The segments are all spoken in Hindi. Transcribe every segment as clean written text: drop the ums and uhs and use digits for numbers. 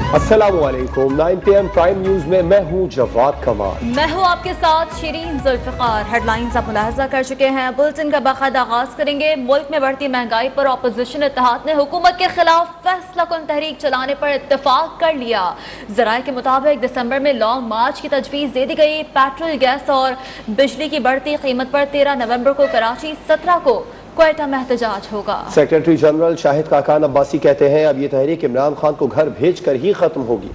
अस्सलामुअलैकुम 9 PM प्राइम न्यूज में मैं हूं जवाद कमाल। मैं हूं आपके साथ शिरीन जुल्फिकार। हेडलाइंस आप मुलाहजा कर चुके हैं। बुलेटिन का बाकायदा आगाज करेंगे। मुल्क में बढ़ती महंगाई पर अपोजिशन इत्तेहाद ने हुकूमत के खिलाफ फैसला कुन तहरीक चलाने पर इत्तेफाक कर लिया। जराये के मुताबिक दिसंबर में लॉन्ग मार्च की तजवीज़ दे दी गई। पेट्रोल, गैस और बिजली की बढ़ती कीमत पर 13 नवंबर को कराची, 17 को क्वेटा में एहतजाज होगा। सेक्रेटरी जनरल शाहिद खाकान अब्बासी कहते हैं अब ये तहरीक इमरान खान को घर भेज कर ही खत्म होगी।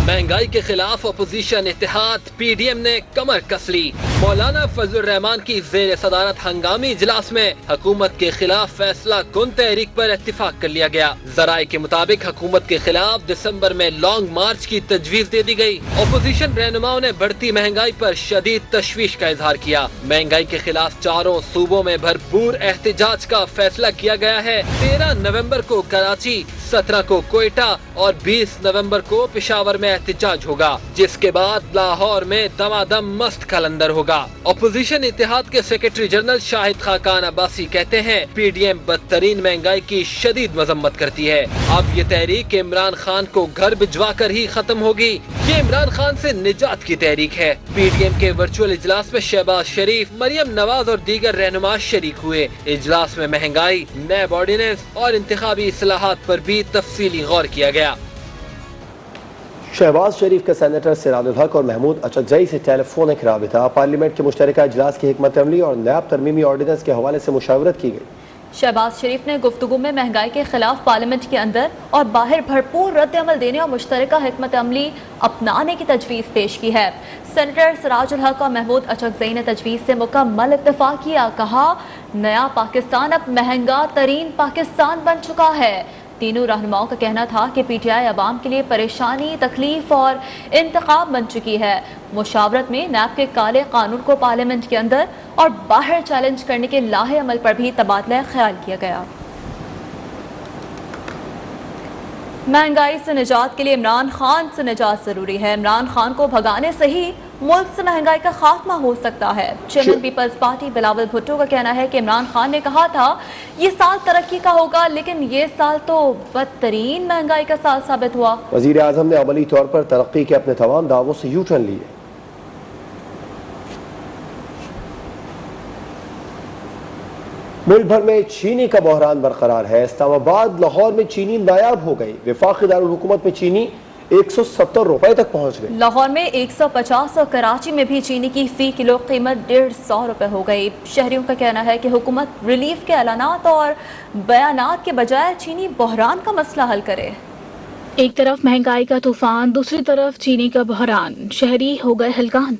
महंगाई के खिलाफ अपोजिशन इत्तेहाद PDM ने कमर कस ली। मौलाना फजलुर रहमान की जेर सदारत हंगामी इजलास में हुकूमत के खिलाफ फैसला कुन तहरीक पर इत्तिफाक कर लिया गया। जराये के मुताबिक हुकूमत के खिलाफ दिसंबर में लॉन्ग मार्च की तजवीज दे दी गई। अपोजिशन रहनुमाओं ने बढ़ती महंगाई पर शदीद तशवीश का इजहार किया। महंगाई के खिलाफ चारों सूबों में भरपूर एहतजाज का फैसला किया गया है। 13 नवंबर को कराची, 17 को क्वेटा और 20 नवंबर को पेशावर में एहतजाज होगा, जिसके बाद लाहौर में दमादम मस्त कलंदर होगा। अपोजिशन इत्तेहाद के सेक्रेटरी जनरल शाहिद खाकान अब्बासी कहते हैं PDM बदतरीन महंगाई की शदीद मजम्मत करती है। अब ये तहरीक इमरान खान को घर भिजवा कर ही खत्म होगी। ये इमरान खान से निजात की तहरीक है। PDM के वर्चुअल इजलास में शहबाज शरीफ, मरियम नवाज और दीगर रहनुमा शरीक हुए। इजलास में महंगाई, नैब ऑर्डिनेंस और इंतखाबी इस्लाहात पर भी तफसीली गौर किया गया। शहबाज शरीफ के सेनेटर सिराजुल हक और महमूद अचकजई से टेलीफोनिक राबिता। पार्लियामेंट के मुश्तरका इजलास की हिकमत अमली और नैब तरमीमी ऑर्डिनेंस के हवाले से मुशावरत की गई। शहबाज शरीफ ने गुफ्तगू में महंगाई के खिलाफ पार्लियामेंट के अंदर और बाहर भरपूर रद्द अमल देने और मुश्तरका हिकमत अमली अपनाने की तजवीज़ पेश की है। सेनेटर सिराजुल हक और महमूद अचकजई ने तजवीज़ से मुकम्मल इत्तेफाक किया। कहा, नया पाकिस्तान अब महंगा तरीन पाकिस्तान बन चुका है। तीनों रहनुमाओं का कहना था कि PTI अवाम के लिए परेशानी, तकलीफ और इंतखाब बन चुकी है। मुशावरत में नैब के काले कानून को पार्लियामेंट के अंदर और बाहर चैलेंज करने के लाहे अमल पर भी तबादला ख्याल किया गया। महंगाई से निजात के लिए इमरान खान से निजात जरूरी है। इमरान खान को भगाने से ही मुल्क से महंगाई का खात्मा हो सकता है। Chairman Peoples Party Bilawal Bhutto का कहना है कि इमरान खान ने कहा था ये साल तरक्की का होगा, लेकिन ये साल तो बदतरीन महंगाई का साल साबित हुआ। वजीर आजम ने अमली तौर पर तरक्की के अपने तमाम दावों से यू टर्न लिए। मुल्क भर में चीनी का बहरान बरकरार है। इस्लामाबाद, लाहौर में चीनी नायाब हो गई। वफाकी दारुल हुकूमत में चीनी 170 रुपए तक पहुंच गई। लाहौर में 150 और कराची में भी चीनी की फी किलो कीमत 150 रुपए हो गई। शहरियों का कहना है कि हुकूमत रिलीफ के ऐलानात और बयानात के बजाय चीनी बहरान का मसला हल करे। एक तरफ महंगाई का तूफान, दूसरी तरफ चीनी का बहरान, शहरी हो गए हलकान।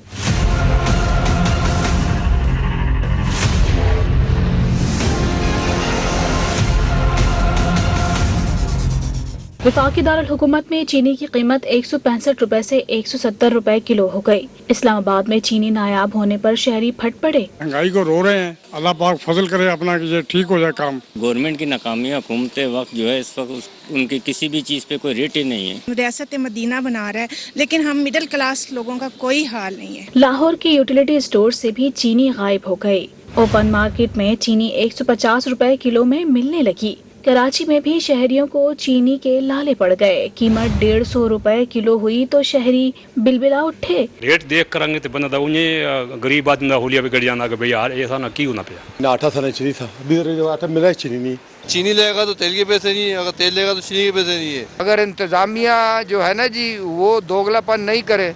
वफाकी दारुल हुकूमत में चीनी की कीमत 165 रुपए से 170 रुपए किलो हो गई। इस्लामाबाद में चीनी नायाब होने पर शहरी फट पड़े। महंगाई को रो रहे हैं, अल्लाह पाक फजल करे अपना कि ये ठीक हो जाए काम। गवर्नमेंट की नाकामी हुकूमत वक्त जो है इस वक्त उनकी किसी भी चीज़ पे कोई रेट ही नहीं है। रियासत मदीना बना रहा है, लेकिन हम मिडिल क्लास लोगों का कोई हाल नहीं है। लाहौर के यूटिलिटी स्टोर से भी चीनी गायब हो गई। ओपन मार्केट में चीनी 150 रुपए किलो में मिलने लगी। कराची में भी शहरियों को चीनी के लाले पड़ गए। कीमत 150 रुपए किलो हुई तो शहरी बिलबिला उठे। रेट देख कर तो बंदा गरीब आदमी होलिया भी गड़ जाना कि भैया ऐसा ना क्यों ना पिया। आटा था चीनी था, आटा मिला चीनी नहीं। चीनी लेगा तो तेल के पैसे नहीं है, अगर तेल लेगा तो चीनी के पैसे नहीं है। अगर इंतजामिया जो है ना जी वो दोगलापन नहीं करे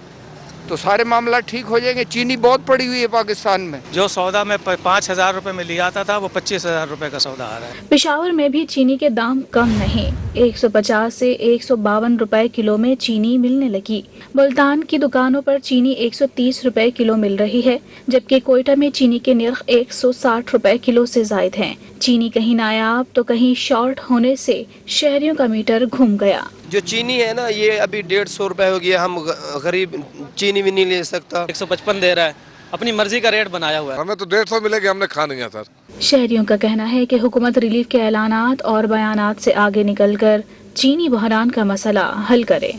तो सारे मामला ठीक हो जाएंगे। चीनी बहुत पड़ी हुई है पाकिस्तान में। जो सौदा में 5,000 रुपए में लिया था वो 25,000 रुपए का सौदा आ रहा है। पेशावर में भी चीनी के दाम कम नहीं, 150 से 152 रुपए किलो में चीनी मिलने लगी। मुल्तान की दुकानों पर चीनी 130 रुपए किलो मिल रही है, जबकि कोयटा में चीनी के निर्ख 160 रुपए किलो से जायद हैं। चीनी कहीं नायाब तो कहीं शॉर्ट होने से शहरियों का मीटर घूम गया। जो चीनी है ना ये अभी 150 रुपए हो गया। हम गरीब चीनी भी नहीं ले सकता। 155 दे रहा है, अपनी मर्जी का रेट बनाया हुआ है। हमें तो 150 मिलेगी, हमने खा नहीं है सर। शहरियों का कहना है कि हुकूमत रिलीफ के ऐलानात और बयानात से आगे निकलकर चीनी बहरान का मसला हल करे।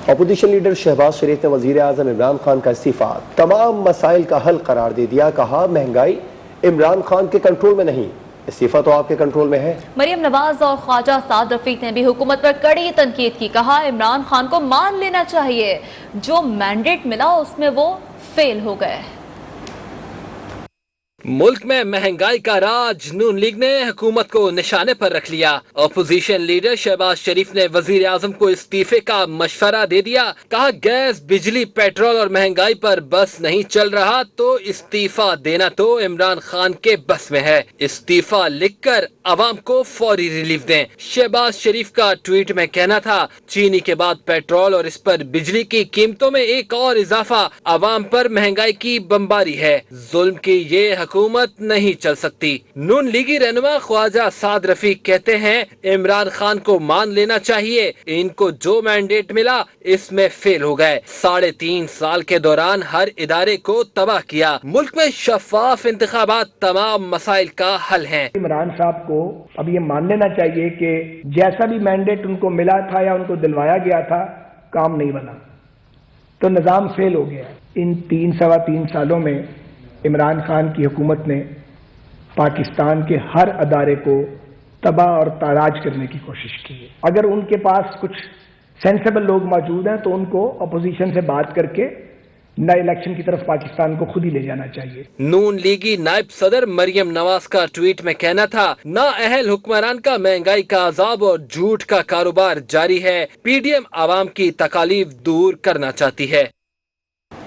अपोजिशन लीडर शहबाज शरीफ ने वजीर आजम इमरान खान का इस्तीफा तमाम मसाइल का हल करार दे दिया। कहा महंगाई इमरान खान के कंट्रोल में नहीं, इस्तीफा तो आपके कंट्रोल में है। मरियम नवाज और ख्वाजा साद रफीक ने भी हुकूमत पर कड़ी तनकीद की। कहा इमरान खान को मान लेना चाहिए, जो मैंडेट मिला उसमें वो फेल हो गए। मुल्क में महंगाई का राज, नून लीग ने हुकूमत को निशाने पर रख लिया। अपोजिशन लीडर शहबाज शरीफ ने वजीर आजम को इस्तीफे का मशवरा दे दिया। कहा गैस, बिजली, पेट्रोल और महंगाई पर बस नहीं चल रहा तो इस्तीफा देना तो इमरान खान के बस में है। इस्तीफा लिखकर अवाम को फौरी रिलीफ दें। शहबाज शरीफ का ट्वीट में कहना था, चीनी के बाद पेट्रोल और इस पर बिजली की कीमतों में एक और इजाफा अवाम पर महंगाई की बमबारी है। जुल्म की ये हुकूमत नहीं चल सकती। नून लीगी रहनुमा ख्वाजा साद रफीक कहते हैं इमरान खान को मान लेना चाहिए, इनको जो मैंडेट मिला इसमें फेल हो गए। 3.5 साल के दौरान हर इदारे को तबाह किया। मुल्क में शफाफ इंतखाबात तमाम मसाइल का हल हैं। इमरान साहब को अब ये मान लेना चाहिए कि जैसा भी मैंडेट उनको मिला था या उनको दिलवाया गया था, काम नहीं बना तो निज़ाम फेल हो गया। इन 3-3.25 सालों में इमरान खान की हुकूमत ने पाकिस्तान के हर अदारे को तबाह और ताराज करने की कोशिश की है। अगर उनके पास कुछ सेंसेबल लोग मौजूद हैं तो उनको अपोजिशन से बात करके नए इलेक्शन की तरफ पाकिस्तान को खुद ही ले जाना चाहिए। नून लीगी नायब सदर मरियम नवाज का ट्वीट में कहना था, ना अहल हुक्मरान का महंगाई का अजाब और झूठ का कारोबार जारी है। पीडीएम आवाम की तकालीफ दूर करना चाहती है।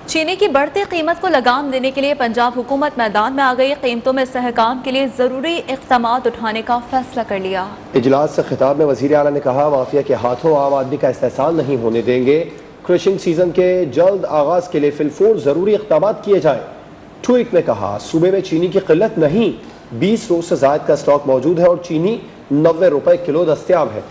चीनी की बढ़ती कीमत को लगाम देने के लिए पंजाब हुकूमत मैदान में आ गई। कीमतों में सहकाम के लिए जरूरी इक़दामात उठाने का फैसला कर लिया। इजलास से खिताब में वज़ीर आला ने कहा, माफिया के हाथों आम आदमी का इस्तेहसाल नहीं होने देंगे। क्रशिंग सीजन के जल्द आगाज के लिए फिलफोर जरूरी इक़दामात किए जाए। ट्वीट में कहा, सूबे में चीनी की किल्लत नहीं, 20 रोज से ज़ायद का स्टॉक मौजूद है और चीनी 90 रुपए किलो दस्तयाब है।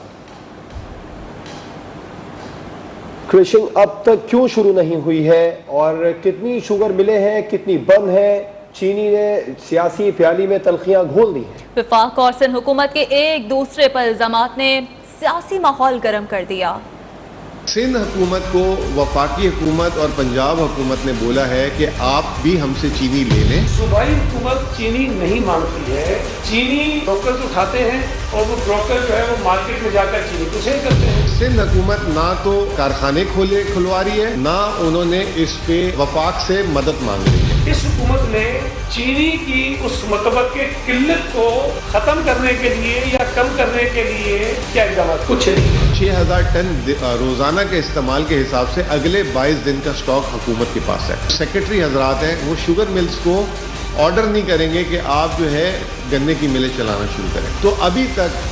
क्रशिंग अब तक क्यों शुरू नहीं हुई है और कितनी शुगर मिले हैं, कितनी बंद है? चीनी ने सियासी प्याली में तलखियां घोल दी हैं। वफाक और सिंध हुकूमत के एक दूसरे पर इल्जामात ने सियासी माहौल गर्म कर दिया। सिंध हुकूमत को वफाकी हुकूमत और पंजाब हुकूमत ने बोला है कि आप भी हमसे चीनी ले लें। सूबाई हुकूमत चीनी नहीं मांगती है, चीनी ब्रोकर उठाते हैं और वो ब्रोकर जो है वो मार्केट में जाकर चीनी को सेल करते हैं। सिंध हुकूमत ना तो कारखाने खुलवा रही है, ना उन्होंने इस पे वफाक से मदद मांग रही है। इस हुकूमत ने चीनी की उस मतबक के किल्लत को खत्म करने के लिए या कम करने के लिए क्या इक़दाम? कुछ नहीं। 6000 टन रोजाना के इस्तेमाल के हिसाब से अगले 22 दिन का स्टॉक हुकूमत के पास है। सेक्रेटरी हजरात हैं, वो शुगर मिल्स को ऑर्डर नहीं करेंगे कि आप जो है गन्ने की मिलें चलाना शुरू करें। तो अभी तक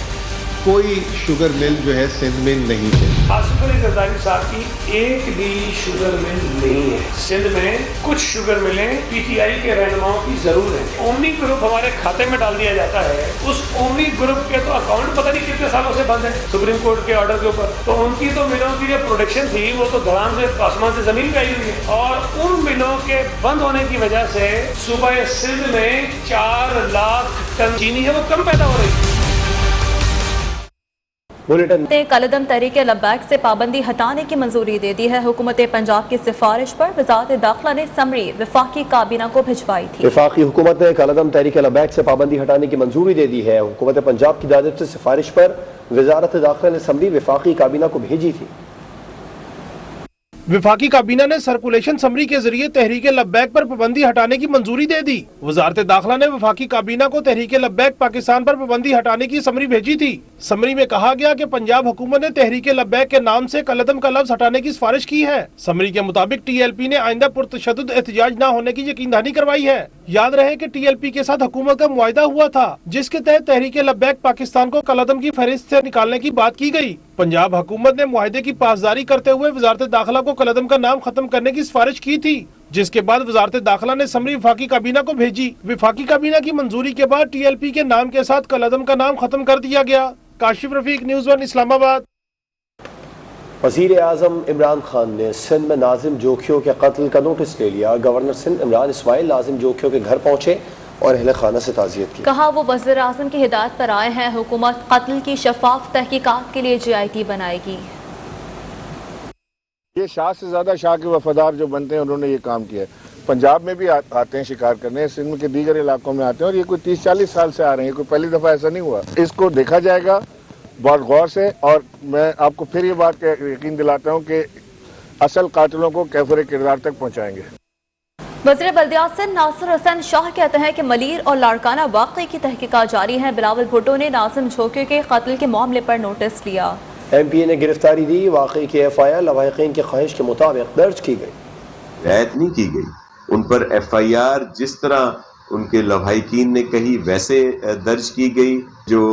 कोई शुगर मिल जो है सिंध में नहीं है। आसिफ अली जरदारी साहब की एक भी शुगर मिल नहीं है सिंध में। कुछ शुगर मिलें पीटीआई के रहनुमाओं की जरूर है। ओमनी ग्रुप हमारे खाते में डाल दिया जाता है, उस ओमनी ग्रुप के तो अकाउंट पता नहीं कितने सालों से बंद है सुप्रीम कोर्ट के ऑर्डर के ऊपर। तो उनकी तो मिलों की जो प्रोडक्शन थी वो तो धड़ाम से आसमान से जमीन पे आई हुई है और उन मिलों के बंद होने की वजह से सूबा सिंध में 4 लाख टन चीनी है वो कम पैदा हो रही है। ने कलदम तहरीक लब्बैक से पाबंदी हटाने की मंजूरी दे दी है। हुकूमत पंजाब की सिफारिश पर वज़ारत दाखिला ने समरी वफाकी काबीना को भिजवाई थी। वफाकी हुकूमत ने कलदम तहरीक लब्बैक से पाबंदी हटाने की मंजूरी दे दी है। हुकूमत पंजाब की जानिब से सिफारिश पर वज़ारत दाखिला ने समरी वफाकी काबीना को भेजी थी। वफाकी काबीना ने सर्कुलेशन समरी के जरिए तहरीक लब्बैक पर पाबंदी हटाने की मंजूरी दे दी। वजारत दाखिला ने वफाकी काबीना को तहरीक लब्बैक पाकिस्तान पर पाबंदी हटाने की समरी भेजी थी। समरी में कहा गया कि पंजाब हुकूमत ने तहरीक लब्बैक के नाम से कलदम का लफ्ज हटाने की सिफारिश की है। समरी के मुताबिक TLP ने आइंदा पुरतशद्दुद एहतजाज न होने की यकीनदहानी करवाई है। याद रहे कि TLP के साथ हुकूमत का मुआहिदा हुआ था, जिसके तहत तहरीक लब्बैक पाकिस्तान को कलदम की फहरिस्त से निकालने की बात की गई। पंजाब हुकूमत ने मुआहिदे की पासदारी करते हुए वजारत दाखिला को कलदम का नाम खत्म करने की सिफारिश की थी, जिसके बाद वजारत दाखिला ने समरी वफाकी काबीना को भेजी। वफाकी काबीना की मंजूरी के बाद TLP के नाम के साथ कलदम का नाम खत्म कर दिया गया। काशिफ रफीक, न्यूज़ 1 इस्लामाबाद। वज़ीर आज़म इमरान खान ने सिंध में नाजिम जोखियों के कत्ल का नोटिस ले लिया। गवर्नर सिंध इमरान इस्माइल नाजिम जोखियों के घर पहुंचे और अहले खाना से ताज़ियत की। कहा वो वज़ीर आज़म की हिदायत पर आए हैं, हुकूमत कत्ल की शफाफ तहकीकात के लिए GIT बनाएगी। ये शाह से ज्यादा शाह के वफादार जो बनते हैं उन्होंने ये काम किया है। पंजाब में भी आते हैं शिकार करने, सिंध के दीगर इलाकों में आते हैं और ये कोई 30-40 साल से आ रहे हैं, कोई पहली दफा ऐसा नहीं हुआ। इसको देखा जाएगा बहुत गौर से और मैं आपको फिर ये बात यकीन दिलाता हूँ कि असल कातिलों को कैफरे किरदार तक पहुँचाएंगे। वज़ीर बल्दियात सिंध नासिर हुसैन शाह कहते हैं कि मलीर और लाड़काना वाक़े की तहकीकात जारी है। बिलावल भुट्टो ने नाज़िम झोंकियों के कत्ल के मामले पर नोटिस लिया। MPA ने गिरफ्तारी दी। वाक़े की FIR लवाहिकीन की ख्वाहिश के मुताबिक दर्ज की गई। रियायत नहीं की गई, उन पर FIR जिस तरह उनके लवाहिकीन ने कही वैसे दर्ज की गई। जो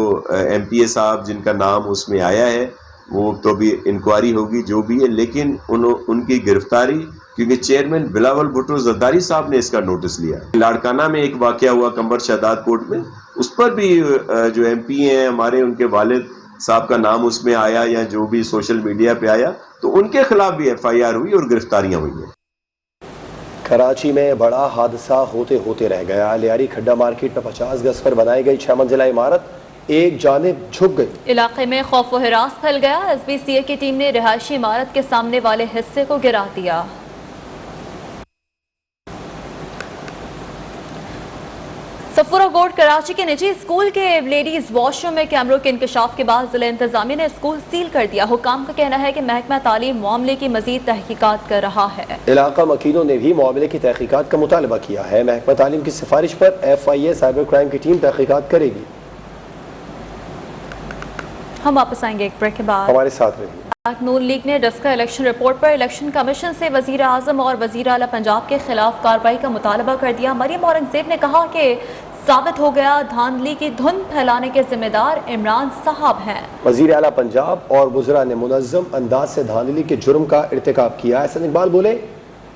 MPA साहब जिनका नाम उसमें आया है वो तो भी इंक्वायरी होगी जो भी है, लेकिन उनकी गिरफ्तारी क्योंकि चेयरमैन बिलावल भुट्टो जरदारी साहब ने इसका नोटिस लिया। लाड़काना में एक वाकया हुआ कंबर शहदाद कोर्ट में, उस पर भी जो MPA हैं हमारे, उनके वालिद साहब का नाम उसमें आया या जो भी सोशल मीडिया पे आया, तो उनके खिलाफ भी FIR हुई और गिरफ्तारियां हुई हैं। कराची में बड़ा हादसा होते होते रह गया। लियारी खड्डा मार्केट में 50 गज पर बनाई गई 6 मंजिला इमारत एक जानिब झुक गई। इलाके में खौफ व हिरास फैल गया। SBCA की टीम ने रिहायशी इमारत के सामने वाले हिस्से को गिरा दिया। सफूरा गोड कराची के निजी स्कूल के लेडीज वॉशरूम में कैमरों के इंकशाफ के बाद जिला इंतजामिया ने स्कूल सील कर दिया। हुकाम का कहना है कि महकमा तालीम मामले की मजीद तहकीकात कर रहा है। इलाका मकीनों ने भी मामले की तहकीकात का मुतालबा किया है। महकमा तालीम की सिफारिश पर FIA साइबर क्राइम की टीम तहकीकात करेगी। हम वापस आएंगे एक ब्रेक के बाद, हमारे साथ रहिए। नून लीग ने डस्का इलेक्शन रिपोर्ट पर इलेक्शन कमीशन से वजीर आजम और वजीर आला पंजाब के खिलाफ कार्रवाई का मुतालबा कर दिया। मरियम औरंगजेब ने कहा कि साबित हो गया धांधली की धुन फैलाने के जिम्मेदार इमरान साहब हैं। वजीर आला पंजाब और वज़रा ने मुनज़्ज़म अंदाज से धांधली के जुर्म का इर्तिकाब किया। एहसन इकबाल बोले,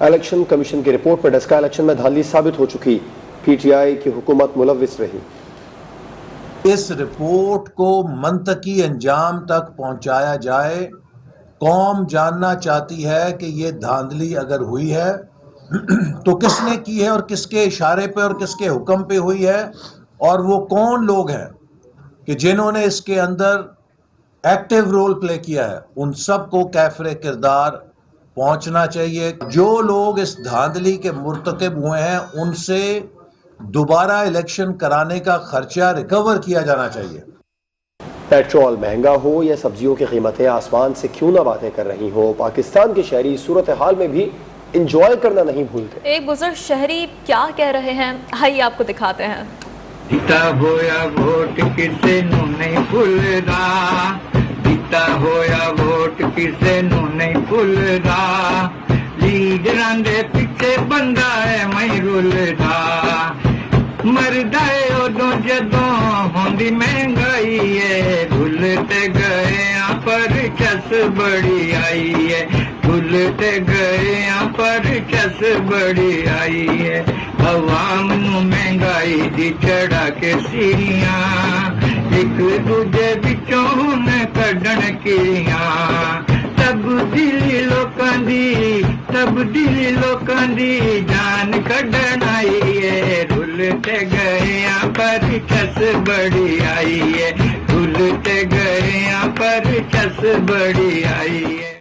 इलेक्शन कमीशन की रिपोर्ट पर डस्का इलेक्शन में धांधली साबित हो चुकी, PTI की हुकूमत मुलव्विस रही। इस रिपोर्ट को मंतकी अंजाम तक पहुंचाया जाए। कौम जानना चाहती है कि ये धांधली अगर हुई है तो किसने की है और किसके इशारे पे और किसके हुक्म पे हुई है, और वो कौन लोग हैं कि जिन्होंने इसके अंदर एक्टिव रोल प्ले किया है। उन सब को कैफरे किरदार पहुंचना चाहिए। जो लोग इस धांधली के मुर्तकिब हुए हैं उनसे दोबारा इलेक्शन कराने का खर्चा रिकवर किया जाना चाहिए। पेट्रोल महंगा हो या सब्जियों की कीमतें आसमान से क्यों ना बातें कर रही हो, पाकिस्तान के शहरी सूरत हाल में भी इंजॉय करना नहीं भूलते। एक बुजुर्ग शहरी क्या कह रहे हैं, आइए आपको दिखाते हैं। जीता होया वोट किसे नू नहीं भूलदा, जीता होया वोट किसे नू नहीं भूलदा, लीडरां दे पिछे बंदा है मैं रुलदा, मरदा है उदों जदों होंदी महंगाई है, भुलते गए पर चस बड़ी आई है, भुलते गए पर चस बड़ी आई है, अवाम नू महंगाई दी चढ़ा के सीरियां, एक दूजे विचों न कढण किरियां, तब्दीली लोकां दी जान कढण आई है, भुलते गए पर चस बड़ी आई है, भुलते गए पर चस बड़ी आई है।